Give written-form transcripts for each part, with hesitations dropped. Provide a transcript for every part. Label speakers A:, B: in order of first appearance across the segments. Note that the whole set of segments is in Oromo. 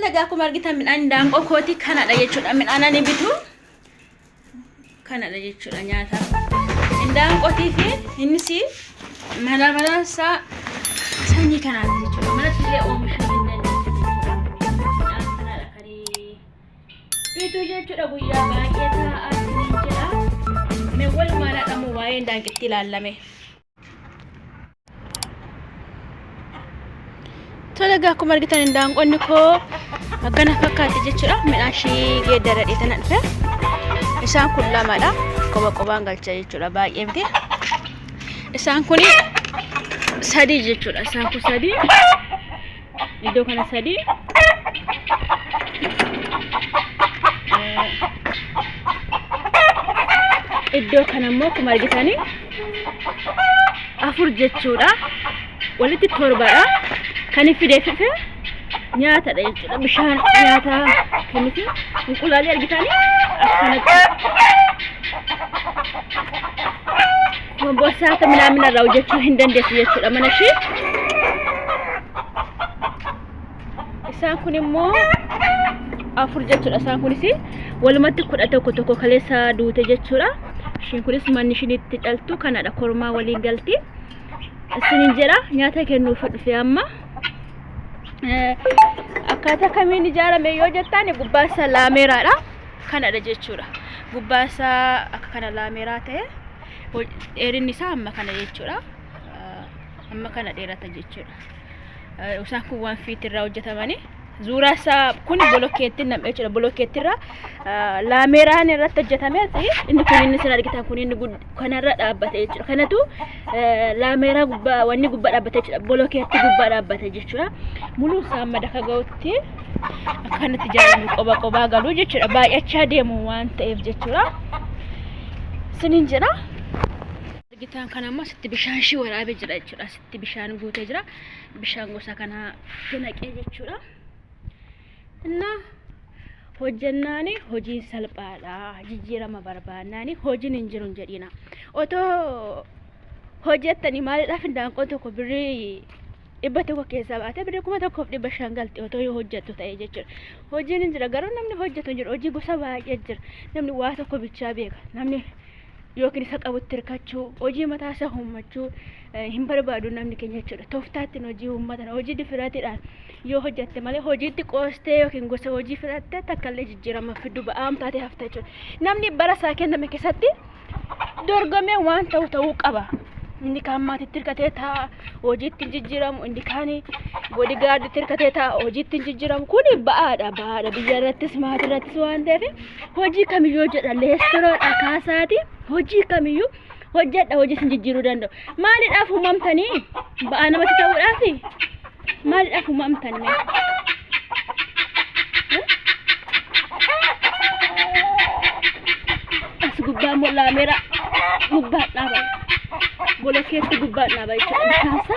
A: Aku margi tamin andang ko koti kana da jechuudha min anani bitu kana da jechuudha nyaata andang koti fi insi mala sa sanyi kana da jechuudha mana tille oomisha dinnan jechuudha kana da kari bitu jechuudha guyyaa baay'ee ta'a asini jedha me wal mala dhamu waa'ee ndaanqitti ilaalame Tolega aku margitan indang qonni ko akkana fakkaate jechuudha midhaan shii geeddara dheetana dhufe isaan kun lamadha qobaan galcha jechuudha baay'ee miti isaan kun sadii jechuudha isaan kun sadii iddoo kana sadii iddoo kana immoo akkuma argitanii afur jechuudha walitti torbadha kan fide fife nyaata da jechuudha bishaan nyaata kanifi inqulaali argitanii akkanatti kombosaata minamina irraa hojjechuu hin dandeessu jechuudha mana ishee isaan kun immoo afur jechuudha isaan kunis walumatti 11 tokko kaleessa duute jechuudha ishiin kunis manni ishinitti dhaltu kanadha kormaa waliin galti isiniin jedha nyaata kennuuf dhufe amma akkaataa kamiin ijaarame yoo jettaan gubbaasa laameeraadha kanadha jechuudha gubbaasa akka kana laameeraa ta'e dheerinni isaa amma kana jechuudha amma kana dheerata jechuudha isaan kun 1 feet irraa hojjetamani zuuraasa kun bolokeettiin nam'ee jechuudha bolokeettirraa laameeraan irratti hojjetame inni kun inni sin argitan kun inni kanarra dhaabbate jechuudha kanatu laameeraa gubbaa wanni gubbaa dhaabbate jechuudha bolokeetti gubbaa dhaabbate jechuudha muluu isaa amma daka ga'utti akkanatti ijaaramu qoba galuu jechuudha baay'achaa deemu waan ta'eef jechuudha siniin jedha argitan kana amma sitti bishaan shii waraabee jira jechuudha sitti bishaan guutee jira bishaan gosa kana naqee jechuudha Inna hojjannani hojii salphaadha jijjiirama barbaannani hojiin hin jiru jedhina otoo hojjettani maaliidhaaf indaanqoo tokko birrii 100 keessa baate birrii 1,500 galti otoo yoo hojjettu ta'e jechuudha hojiin hin jira garuu namni hojjetu hin jiru hojii gosa baay'ee jira namni waa tokko bichaa beeka namni yookiin isa qabutti hirkachuu hojii mataa isaa uummachuu hin barbaadu namni keenya jechuudha tooftaatti hojii uummatan hojii difiraatiidhaan yoo hojjette malee hojiitti qoostee yookiin gosa hojii firattee takkallee jijjiirama fiduu ba'aam taatee hafta jechuudha namni bara isaa kenname keessatti dorgomee waan ta'uu qaba inni kaan maatiitti hirkatee ta'a hojiitti jijjiiramu inni kaan boodigaarditti hirkatee ta'a hojiitti jijjiiramu kun ba'aadha biyya irrattis maatii irrattis waan ta'eef hojii kamiyyuu jedha leessoroodha kaasaati hojii kamiyyuu hojjedha hojii sin jijjiiruu danda'u maaliidhaaf uumamtanii ba'aa namatti ta'uudhaafi maaliidhaaf uumamtanii as gubbaa moo laameera gubbaa dhaaba bolokeetti gubbaa dhaaba jechuudha bishaansa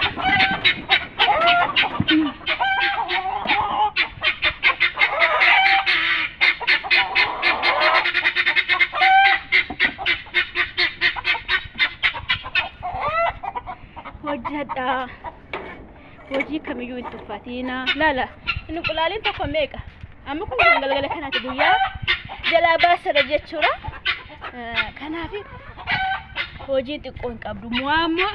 A: hojjedha hojii kamiyyuu hin tuffatina lala inni qulaaliin tokko meeqa amma kun galgala kanaati guyyaa jalaa baasara jechuudha kanaaf hojii xiqqoo hin qabdu mu'amma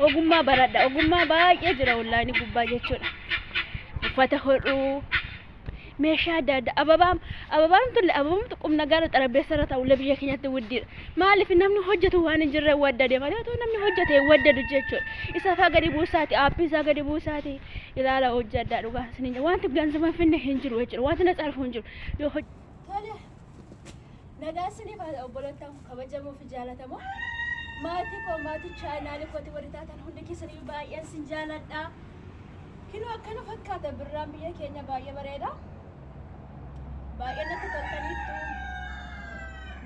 A: ogummaa baradha ogummaa baay'ee jira wallahi gubbaa jechuudha uffata hodhuu meeshaa adda addaa ababaan tulle ababaan qum nagaara xarabeessa irra ta'u biyya keenyatti wuddiidha maaliif namni hojjetu waan hin jirre waddade malee otoo namni hojjete waddadu jechuudha isa faa gadi buusaati aappii isaa gadi buusaati ilaala hojii addaa dhugaa isiniin wanti ganzama finne hin jiru jechuudha wanti na xarfu hin jiru yoo tole nagaa isiniif obbolootaan kabajamoo fi jaalatamoo maatii koo maatii chaanaali kooti warri taatan hundi keessanii baay'een sin jaaladha kinoo akkana fakkaata birraan biyya keenya baay'ee bareeda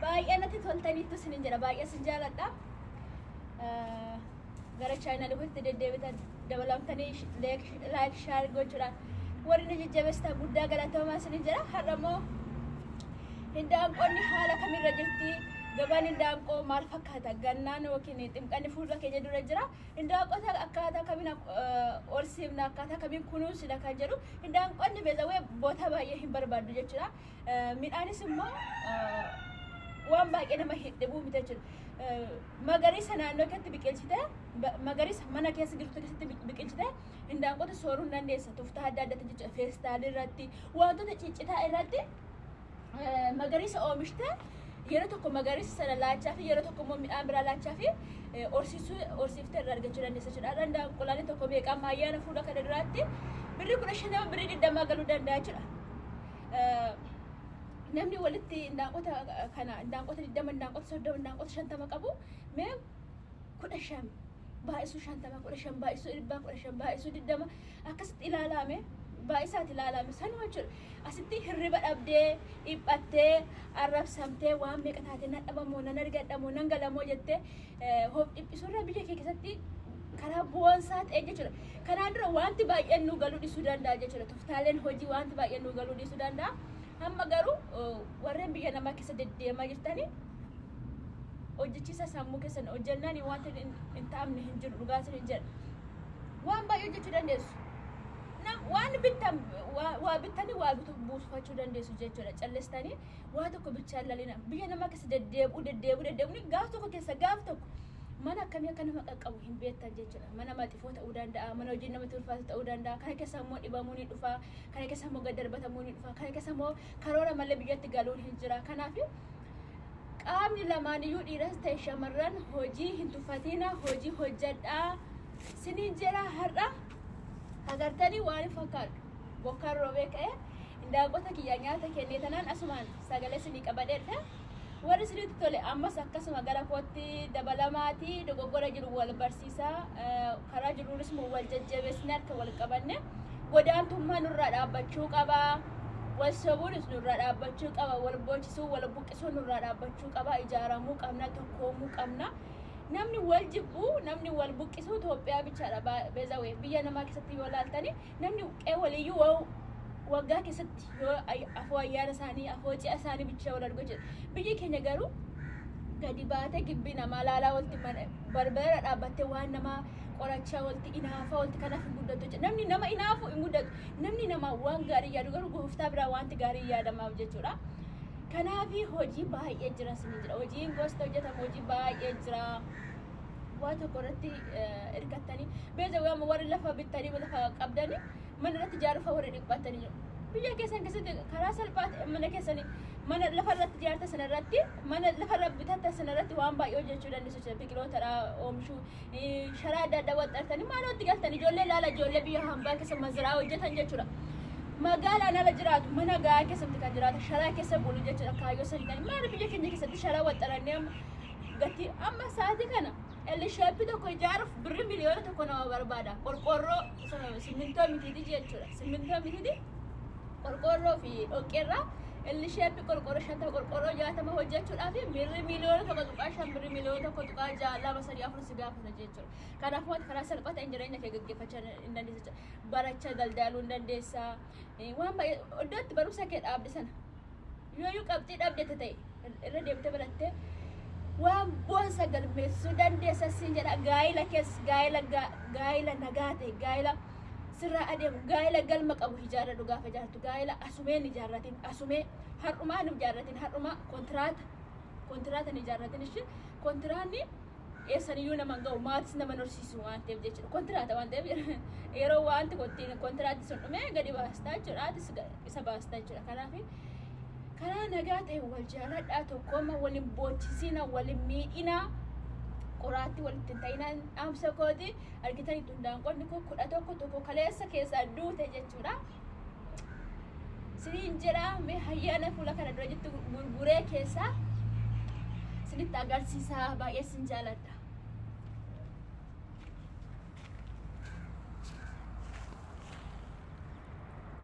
A: baay'ee natti toltaniittu sinin jedha baay'ee sin jaaladha gara chaanaali kooti deddeebitan dabalamtanii like share gochuudhaan warri na jajjabeessitan guddaa galatoomaa sinin jedha har'amoo hindaanqonni haala kamirra jirti gabaan indaanqoo maal fakkaata gannaan yookiin ximqanni fuula keenya dura jira indaanqoota akkaataa kamiin orsiifna akkaataa kamiin kunuunsina kan jedhu indaanqoonni beezawee boota baay'ee hin barbaaddu jechuudha midhaanis immoo waan baay'ee nama hidhibuu miti jechuudha magariisa naannoo keessatti biqilchite magariisa mana keessa jirtu keessatti biqilchite indaanqoota sooruu hin dandeessa tooftaa adda addaatti jechuudha feestaalii irratti wantoota ciccitaa irratti magariisa oomishte yeroo tokko magariisa sana laachaa fi yeroo tokko immoo midhaan biraa laachaa fi horsiiftee irraa argachuu dandeessa jechuudha. Indaanqolaan tokko meeqaa ayyaana fuula kana duraatti birrii 15 birrii 20 galuu danda'a jechuudha. Namni walitti indaanqota kana indaanqota 20 indaanqota 30 indaanqota 50 qabu mee 15 baay'isuu 50 15 baay'isuu 100 15 baay'isuu 20 akkasitti ilaalame baay'isaati ilaalame sanuma jechuudha. Asitti hirriba dhabdee dhiphattee arrabsamtee waan meeqa taatee nan dhabamoo nan argadhamoo nan galamoo jettee hoof dhiphisurra biyya kee keessatti karaa boonsaa ta'e jechuudha. Kanaan dura wanti baay'een nu galuu dhiisuu danda'a jechuudha. Tooftaaleen hojii wanti baay'een nu galuu dhiisuu danda'a. Amma garuu warreen biyya namaa keessa deddeemaa jirtanii hojjechiisa sammuu keessan hojjannaan wanti hin taa'amne hin jiru dhugaatiin hin jedha. Waan baay'ee hojjechuu dandeessu. Waan bittan waa bittanii waa buufachuu dandeessu jechuudha. Calleestanii waa tokko bichaan lalina biyya namaa keessa deddeebi'u gaaf tokko keessa gaaf tokko mana akkamii akka nama qaqqabu hin beektan jechuudha. Mana maxifoo ta'uu danda'a, mana hojii namatti ulfaatu ta'uu danda'a. Kana keessa immoo dhibamuu ni dhufa, kana keessa immoo gad darbatamuu ni dhufa, kana keessa immoo karoora malee biyyatti galuun hin jira. Kanaaf qaamni lamaaniyyuu dhiiras ta'e shamarran hojii hin tuffatina, hojii hojjedhaa siniin jira har'a. Agartanii waan fakkaatu bokkaan roobee ka'e indaanqota kiyya nyaata kennee tanaan asumaan sagalee sinii qabadheedha. Warri sinitti tole ammas akkasuma gara kootti dabalamaati dogoggora jiru wal barsiisaa karaa jiruunis immoo wal jajjabeessine harka wal qabanne godaantummaa nurraa dhaabbachuu qaba. Wal sobuunis nurraa dhaabbachuu qaba. Wal boochisuu wal buqqisuu nurraa dhaabbachuu qaba. Ijaaramuu qabna tokkoomuu qabna. Namni wal jibbu namni wal buqqisu Itoophiyaa bichaadha beezawee biyya namaa keessatti yoo laaltani namni qe'ee waliyyuu waggaa keessatti yoo afoo ayyaana isaanii afoo ji'a isaanii bicha wal argu jedhu biyyi keenya garuu gadi baatee gibbii namaa laalaa walti barbara dhaabbattee waan namaa qorachaa walti inaafaa walti kanaaf hin guddatu jedhu namni nama inaafu hin guddatu namni nama waan gaarii yaadu garuu gooftaa biraa wanti gaarii yaadamaaf jechuudha. Kanaafi hojii baay'ee jira sinii jira. Hojiin gosta hojjetamu hojii baay'ee jira. Waan tokko irratti hirkattanii beezawee amma warri lafa bittanii lafa qabdanii mana irratti ijaaruuf warri dhiphatanii jiru. Biyya keessan keessatti karaa salphaatti mana keessanii mana lafa irratti ijaarta sana irratti mana lafa irratti bitatta sana irratti waan baay'ee hojjechuu dandeessu jechuudha. Biqiloota oomishuu sharaa adda addaa waxxartanii maal walitti galtanii ijoollee laala ijoollee biyya hambaa keessa maziraa hojjetan jechuudha. Magaalaa nala jiraatu mana gaa keessatti kan jiraatu sharaa keessa bulu jechuudha. Kaayyoo sadiidhaan maal biyya keenya keessatti sharaa waxxarannee gatii amma sa'aatii kana elisheeppi tokko ijaaruuf birri miliyoona tokko nama barbaada. Qorqorroo simmintoo mitiiti jechuudha. Simmintoo mitiiti qorqorroo fi dhoqqeerraa elisheeppi qorqorroo 50 qorqorroo 60 hojjechuudhaaf birri miliyoona tokko tuqaa 5 birri miliyoona tokko tuqaa 6 2 3 4 si gaafata jechuudha. Kanaafuu wanti karaa salphaatti jireenya kee gaggeeffachuu hin dandeessa. Barachaa daldaluu hin dandeessa. Waan baay'ee iddootti barumsa kee dhaabde sana yoo qabxii dhabde ta'e irra deemtee barattee waan boonsa galmeessuu dandeessa siin jedha. Gaa'ila keessa gaa'ila nagaa ta'e gaa'ila sirraa adeemu gaa'ila galma qabu ijaarradhu gaafa ijaartu gaa'ila asumeen ijaarratin asumee har'umaa nu ijaarratin har'umaa kontiraata ni ijaarratin ishi kontiraanni eessaniyyuu nama ga'u maatis nama horsiisu waan ta'eef jechuudha. Kontiraata waan ta'eef yeroo wanti kontiraatti sun dhumee gadi baastaa jechuudha isa baastaa jechuudha. Kanaaf karaa nagaa ta'e wal jaaladhaa tokkooma waliin boochisina waliin miidhina qoraatti walitti ta'inaan dhaamsa kooti argitanii tundaanqonni koo 11 tokko kaleessa keessaa duute jechuudha. Siniin jedhaa mee hayyaana fuula kana dura jettu gurguree keessaa sinitti agarsiisaa baay'ee sin jaaladha.